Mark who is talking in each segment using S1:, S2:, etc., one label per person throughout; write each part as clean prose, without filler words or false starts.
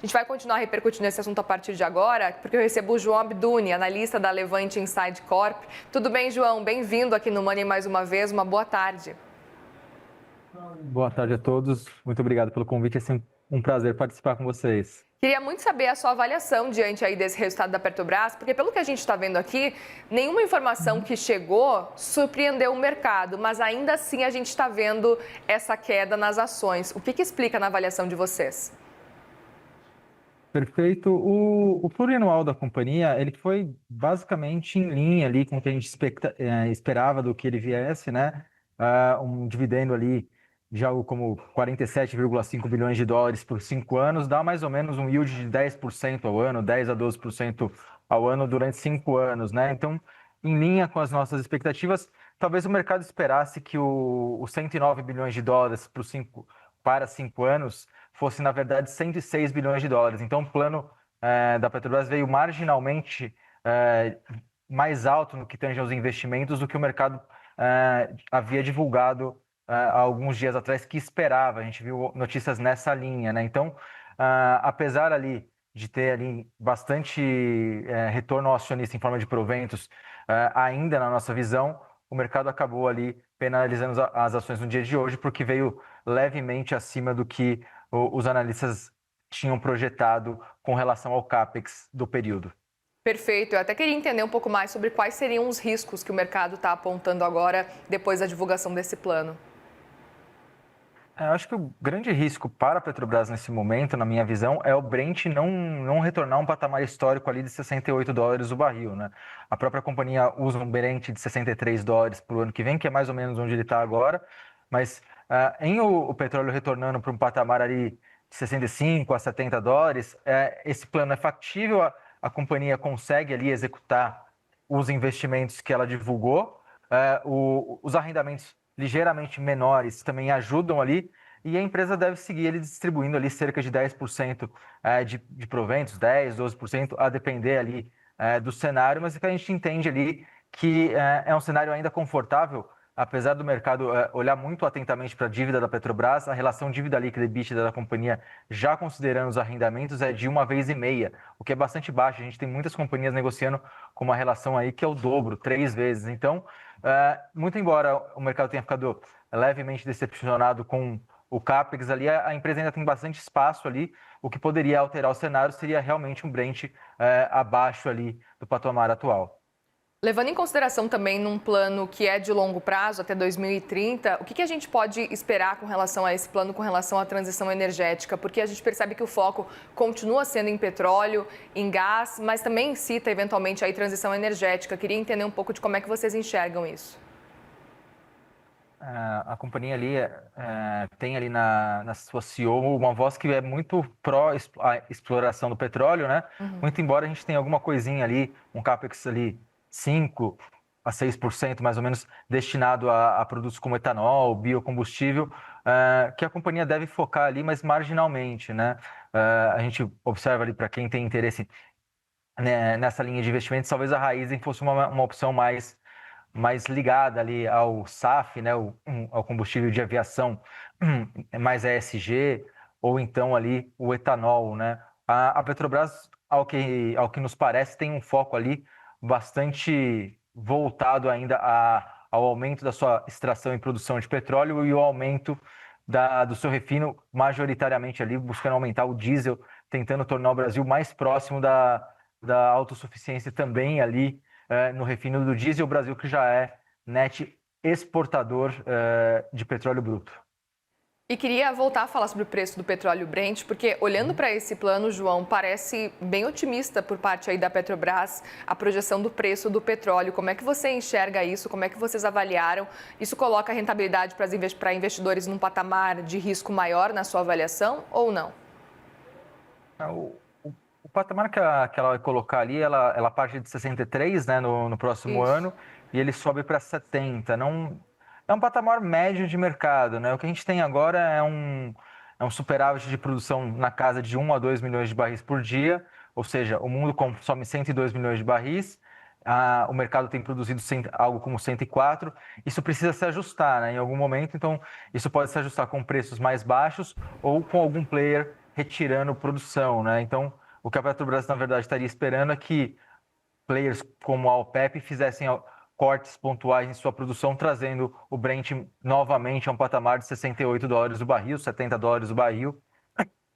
S1: gente vai continuar repercutindo esse assunto a partir de agora, porque eu recebo o João Abduni, analista da Levante Inside Corp. Tudo bem, João? Bem-vindo aqui no Money mais uma vez. Uma boa tarde.
S2: Boa tarde a todos. Muito obrigado pelo convite. É sempre um prazer participar com vocês.
S1: Queria muito saber a sua avaliação diante aí desse resultado da Petrobras, porque pelo que a gente está vendo aqui, nenhuma informação que chegou surpreendeu o mercado, mas ainda assim a gente está vendo essa queda nas ações. O que explica na avaliação de vocês?
S2: Perfeito. O plurianual da companhia, ele foi basicamente em linha ali com o que a gente esperava do que ele viesse, né? Um dividendo ali de algo como 47,5 bilhões de dólares por 5 anos, dá mais ou menos um yield de 10% ao ano, 10 a 12% ao ano durante 5 anos, né? Então, em linha com as nossas expectativas, talvez o mercado esperasse que os 109 bilhões de dólares para 5 anos fosse, na verdade, 106 bilhões de dólares. Então, o plano da Petrobras veio marginalmente mais alto no que tange aos investimentos do que o mercado havia divulgado há alguns dias atrás, que esperava. A gente viu notícias nessa linha, né? Então, apesar ali de ter ali bastante retorno ao acionista em forma de proventos, ainda na nossa visão, o mercado acabou ali penalizando as ações no dia de hoje, porque veio levemente acima do que os analistas tinham projetado com relação ao CAPEX do período.
S1: Perfeito. Eu até queria entender um pouco mais sobre quais seriam os riscos que o mercado está apontando agora, depois da divulgação desse plano.
S2: Eu acho que o grande risco para a Petrobras nesse momento, na minha visão, é o Brent não retornar a um patamar histórico ali de 68 dólares o barril, né? A própria companhia usa um Brent de 63 dólares para o ano que vem, que é mais ou menos onde ele está agora, mas em o petróleo retornando para um patamar ali de 65 a 70 dólares, esse plano é factível, a companhia consegue ali executar os investimentos que ela divulgou, os arrendamentos ligeiramente menores também ajudam ali, e a empresa deve seguir ele distribuindo ali cerca de 10% de proventos, 10, 12%, a depender ali do cenário, mas é que a gente entende ali que é um cenário ainda confortável, apesar do mercado olhar muito atentamente para a dívida da Petrobras. A relação dívida líquida e EBITDA da companhia, já considerando os arrendamentos, é de 1,5 vezes, o que é bastante baixo. A gente tem muitas companhias negociando com uma relação aí que é o dobro, 3 vezes. Então, muito embora o mercado tenha ficado levemente decepcionado com o CAPEX ali, a empresa ainda tem bastante espaço ali. O que poderia alterar o cenário seria realmente um Brent abaixo ali do patamar atual.
S1: Levando em consideração também num plano que é de longo prazo, até 2030, o que a gente pode esperar com relação a esse plano, com relação à transição energética? Porque a gente percebe que o foco continua sendo em petróleo, em gás, mas também cita eventualmente aí transição energética. Queria entender um pouco de como é que vocês enxergam isso.
S2: A companhia ali tem ali na sua CEO uma voz que é muito pró-exploração do petróleo, né? Muito embora a gente tenha alguma coisinha ali, um CAPEX ali 5 a 6% mais ou menos destinado a produtos como etanol, biocombustível, que a companhia deve focar ali, mas marginalmente, né? A gente observa ali, para quem tem interesse nessa linha de investimentos, talvez a Raízen fosse uma opção mais ligada ali ao SAF, né, ao combustível de aviação, mais ESG, ou então ali o etanol, né? A Petrobras, ao que nos parece, tem um foco ali bastante voltado ainda ao aumento da sua extração e produção de petróleo e o aumento do seu refino, majoritariamente ali buscando aumentar o diesel, tentando tornar o Brasil mais próximo da autossuficiência também ali no refino do diesel, o Brasil que já é net exportador de petróleo bruto.
S1: E queria voltar a falar sobre o preço do petróleo Brent, porque olhando para esse plano, João, parece bem otimista por parte aí da Petrobras a projeção do preço do petróleo. Como é que você enxerga isso? Como é que vocês avaliaram? Isso coloca a rentabilidade para investidores num patamar de risco maior na sua avaliação ou não?
S2: O patamar que ela vai colocar ali, ela parte de 63, né, no próximo ano, e ele sobe para 70. Não, é um patamar médio de mercado, né? O que a gente tem agora é um superávit de produção na casa de 1 a 2 milhões de barris por dia, ou seja, o mundo consome 102 milhões de barris, o mercado tem produzido algo como 104. Isso precisa se ajustar, né, em algum momento. Então, isso pode se ajustar com preços mais baixos ou com algum player retirando produção, né? Então, o que a Petrobras, na verdade, estaria esperando é que players como a OPEP fizessem cortes pontuais em sua produção, trazendo o Brent novamente a um patamar de $68 o barril, $70 o barril,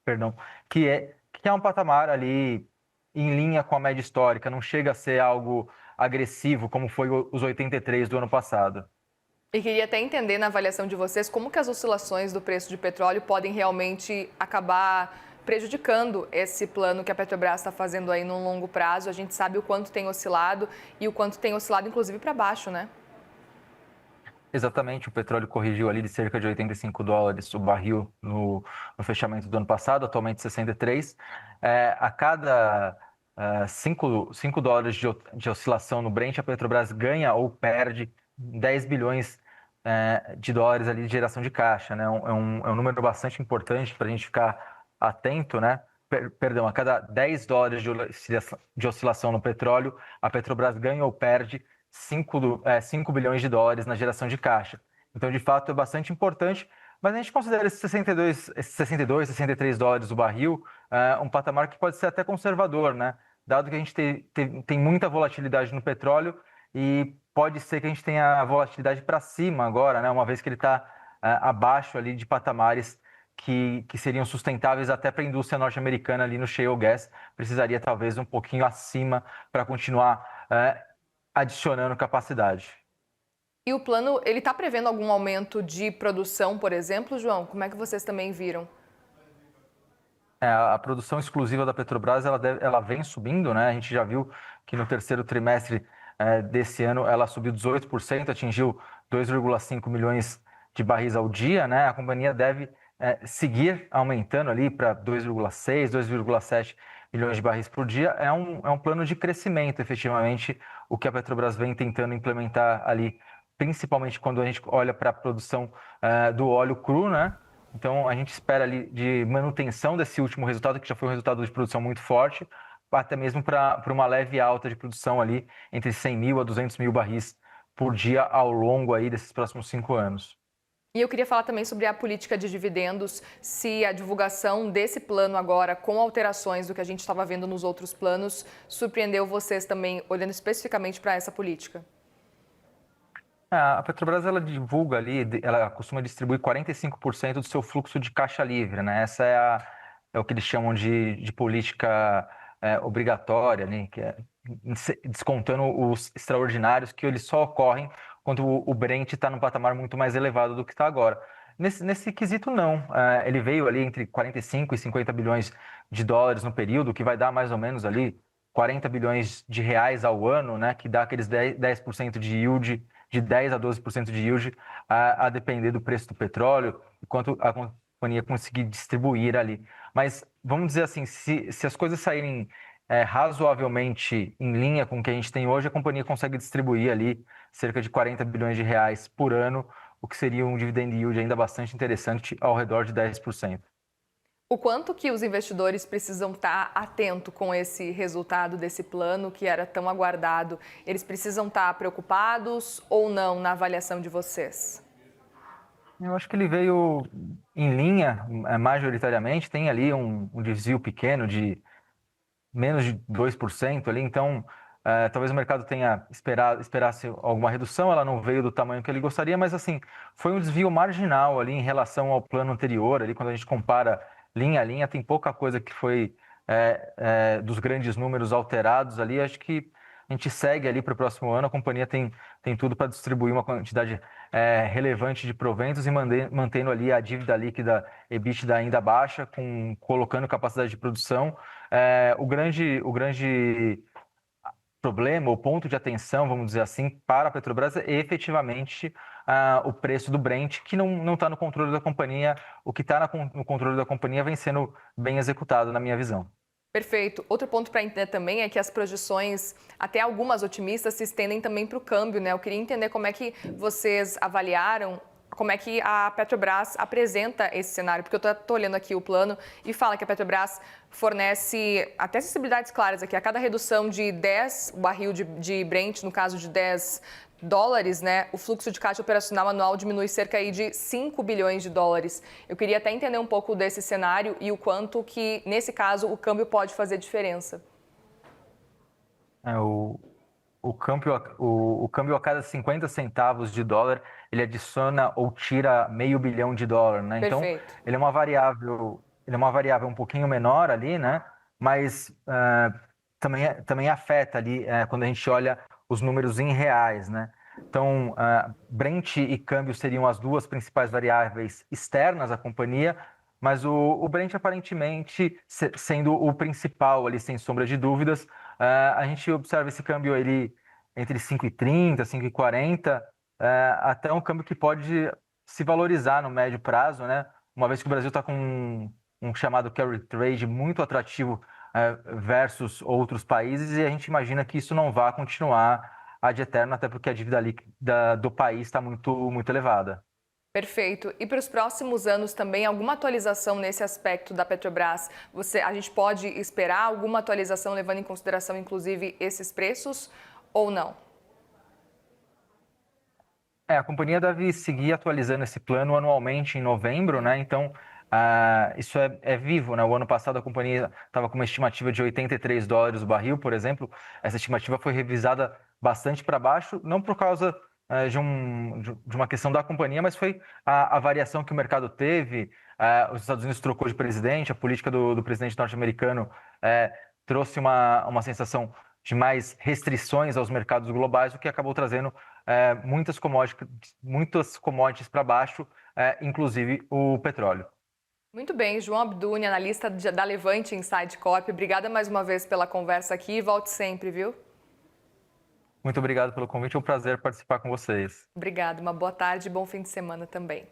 S2: perdão, que é um patamar ali em linha com a média histórica, não chega a ser algo agressivo como foi os 83 do ano passado.
S1: E queria até entender na avaliação de vocês como que as oscilações do preço de petróleo podem realmente acabar prejudicando esse plano que a Petrobras está fazendo aí no longo prazo. A gente sabe o quanto tem oscilado e o quanto tem oscilado, inclusive, para baixo, né?
S2: Exatamente, o petróleo corrigiu ali de cerca de $85 o barril no fechamento do ano passado, atualmente 63. A cada $5 de oscilação no Brent, a Petrobras ganha ou perde 10 bilhões de dólares ali de geração de caixa, né? É um número bastante importante para a gente ficar atento, né? Perdão, a cada $10 de oscilação no petróleo, a Petrobras ganha ou perde 5 bilhões de dólares na geração de caixa. Então, de fato, é bastante importante, mas a gente considera esses 62, $63 o barril um patamar que pode ser até conservador, né? Dado que a gente tem muita volatilidade no petróleo e pode ser que a gente tenha a volatilidade para cima agora, né? Uma vez que ele está abaixo ali de patamares que seriam sustentáveis até para a indústria norte-americana ali no shale gas, precisaria talvez um pouquinho acima para continuar adicionando capacidade.
S1: E o plano, ele está prevendo algum aumento de produção, por exemplo, João? Como é que vocês também viram?
S2: A produção exclusiva da Petrobras ela vem subindo, né? A gente já viu que no terceiro trimestre desse ano ela subiu 18%, atingiu 2,5 milhões de barris ao dia, né? A companhia deve seguir aumentando ali para 2,6, 2,7 milhões de barris por dia. É um plano de crescimento, efetivamente, o que a Petrobras vem tentando implementar ali, principalmente quando a gente olha para a produção do óleo cru, né? Então, a gente espera ali de manutenção desse último resultado, que já foi um resultado de produção muito forte, até mesmo para uma leve alta de produção ali, entre 100 mil a 200 mil barris por dia ao longo aí desses próximos 5 anos.
S1: E eu queria falar também sobre a política de dividendos, se a divulgação desse plano agora, com alterações do que a gente estava vendo nos outros planos, surpreendeu vocês também, olhando especificamente para essa política.
S2: A Petrobras, ela divulga ali, ela costuma distribuir 45% do seu fluxo de caixa livre, né? Essa é o que eles chamam de política obrigatória, né? Que é descontando os extraordinários, que eles só ocorrem quando o Brent está num patamar muito mais elevado do que está agora. Nesse quesito, não. Ele veio ali entre 45 e 50 bilhões de dólares no período, que vai dar mais ou menos ali 40 bilhões de reais ao ano, né? Que dá aqueles 10% de yield, de 10 a 12% de yield, a depender do preço do petróleo e quanto a companhia conseguir distribuir ali. Mas vamos dizer assim, se as coisas saírem razoavelmente em linha com o que a gente tem hoje, a companhia consegue distribuir ali cerca de 40 bilhões de reais por ano, o que seria um dividend yield ainda bastante interessante, ao redor de 10%.
S1: O quanto que os investidores precisam estar atento com esse resultado desse plano que era tão aguardado? Eles precisam estar preocupados ou não na avaliação de vocês?
S2: Eu acho que ele veio em linha, majoritariamente, tem ali um desvio pequeno de menos de 2% ali, então talvez o mercado esperasse alguma redução, ela não veio do tamanho que ele gostaria, mas assim, foi um desvio marginal ali em relação ao plano anterior, ali quando a gente compara linha a linha, tem pouca coisa que foi dos grandes números alterados ali, acho que a gente segue ali para o próximo ano, a companhia tem tudo para distribuir uma quantidade relevante de proventos e mantendo ali a dívida líquida EBITDA ainda baixa, colocando capacidade de produção. O grande problema, o ponto de atenção, vamos dizer assim, para a Petrobras é efetivamente o preço do Brent, que não está no controle da companhia. O que está no controle da companhia vem sendo bem executado, na minha visão.
S1: Perfeito. Outro ponto para entender também é que as projeções, até algumas otimistas, se estendem também para o câmbio, né? Eu queria entender como é que vocês avaliaram como é que a Petrobras apresenta esse cenário, porque eu estou olhando aqui o plano e fala que a Petrobras fornece até sensibilidades claras aqui. A cada redução de 10 barril de Brent, no caso de 10 dólares, né, o fluxo de caixa operacional anual diminui cerca aí de 5 bilhões de dólares. Eu queria até entender um pouco desse cenário e o quanto que, nesse caso, o câmbio pode fazer diferença.
S2: O câmbio a cada 50 centavos de dólar, ele adiciona ou tira meio bilhão de dólar, né? Então,
S1: Perfeito.
S2: ele é uma variável um pouquinho menor ali, né? Mas também afeta ali quando a gente olha os números em reais, né? Então, Brent e câmbio seriam as duas principais variáveis externas à companhia, mas o Brent aparentemente sendo o principal ali, sem sombra de dúvidas. A gente observa esse câmbio ele entre 5,30, 5,40, até um câmbio que pode se valorizar no médio prazo, né? Uma vez que o Brasil está com um chamado carry trade muito atrativo versus outros países, e a gente imagina que isso não vai continuar ad eterno, até porque a dívida líquida do país está muito, muito elevada.
S1: Perfeito. E para os próximos anos também, alguma atualização nesse aspecto da Petrobras? A gente pode esperar alguma atualização levando em consideração, inclusive, esses preços ou não?
S2: A companhia deve seguir atualizando esse plano anualmente em novembro, né? Então, isso é vivo, né? O ano passado a companhia estava com uma estimativa de 83 dólares o barril, por exemplo. Essa estimativa foi revisada bastante para baixo, não por causa de uma questão da companhia, mas foi a variação que o mercado teve. Os Estados Unidos trocou de presidente, a política do presidente norte-americano trouxe uma sensação de mais restrições aos mercados globais, o que acabou trazendo muitas commodities para baixo, inclusive o petróleo.
S1: Muito bem, João Abduni, analista da Levante Inside Corp. Obrigada mais uma vez pela conversa aqui e volte sempre, viu?
S2: Muito obrigado pelo convite, é um prazer participar com vocês.
S1: Obrigada, uma boa tarde e bom fim de semana também.